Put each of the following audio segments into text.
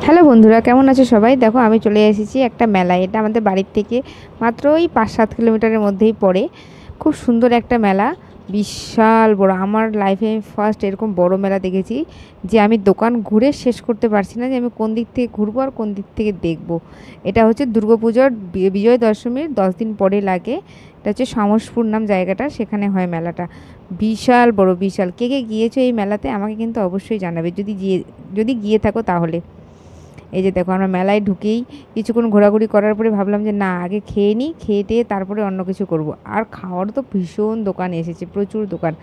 Hello বন্ধুরা, কেমন আছো সবাই? দেখো আমি চলে এসেছি একটা মেলায়। এটা আমাদের বাড়ির থেকে মাত্র ওই 5-7 কিলোমিটারের মধ্যেই পড়ে। খুব সুন্দর একটা মেলা, বিশাল বড়। আমার লাইফে আমি ফার্স্ট এরকম বড় মেলা দেখেছি যে আমি দোকান ঘুরে শেষ করতে পারছি না যে আমি কোন দিক থেকে ঘুরবো আর কোন দিক থেকে দেখবো। এটা হচ্ছে দুর্গাপুজোর বিজয় দশমীর 10 দিন পরে লাগে। এটা হচ্ছে সমসপুর নাম জায়গাটা, সেখানে হয় মেলাটা। বিশাল বড়, বিশাল। কে কে গিয়েছো এই মেলাতে আমাকে কিন্তু অবশ্যই জানাবে, যদি গিয়ে থাকো তাহলে। এই যে দেখো, আমরা মেলায় ঢুকেই কিছুক্ষণ ঘোরাঘুরি করার পরে ভাবলাম যে না, আগে খেয়ে নিই, খেয়ে টেয়ে তারপরে অন্য কিছু করব। আর খাওয়ার তো ভীষণ দোকান এসেছে, প্রচুর দোকান।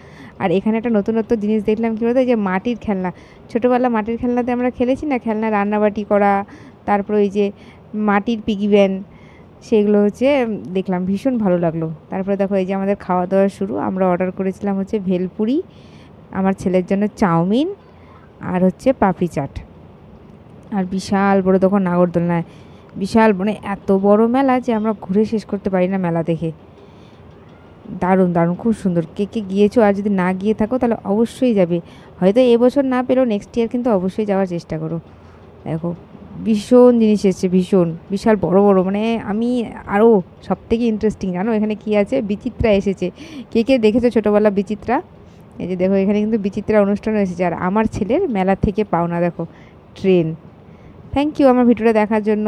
আর এখানে একটা নতুনত্ব জিনিস দেখলাম, কী বলতো, এই যে মাটির খেলনা। ছোটোবেলা মাটির খেলনাতে আমরা খেলেছি না, খেলনা রান্নাবাটি করা, তারপরে ওই যে মাটির পিগি ব্যান, সেগুলো হচ্ছে দেখলাম, ভীষণ ভালো লাগলো। তারপরে দেখো, এই যে আমাদের খাওয়া দাওয়া শুরু। আমরা অর্ডার করেছিলাম হচ্ছে ভেলপুরি, আমার ছেলের জন্য চাউমিন, আর হচ্ছে পাপড়ি চাট। আর বিশাল বড় তখন নাগরদোলনায়, বিশাল, মানে এত বড় মেলা যে আমরা ঘুরে শেষ করতে পারি না মেলা দেখে। দারুণ দারুণ, খুব সুন্দর। কে কে গিয়েছো? আর যদি না গিয়ে থাকো তাহলে অবশ্যই যাবে। হয়তো এবছর না পেলেও নেক্সট ইয়ার কিন্তু অবশ্যই যাওয়ার চেষ্টা করো। দেখো, ভীষণ জিনিস এসছে, ভীষণ বিশাল বড় বড়। মানে আমি আরও সব থেকে ইন্টারেস্টিং জানো এখানে কি আছে, বিচিত্রা এসেছে। কে কে দেখেছো ছোটোবেলা বিচিত্রা? এই যে দেখো, এখানে কিন্তু বিচিত্রা অনুষ্ঠানও এসেছে। আর আমার ছেলের মেলা থেকে পাওনা দেখো, ট্রেন। থ্যাংক ইউ আমার ভিডিওটা দেখার জন্য।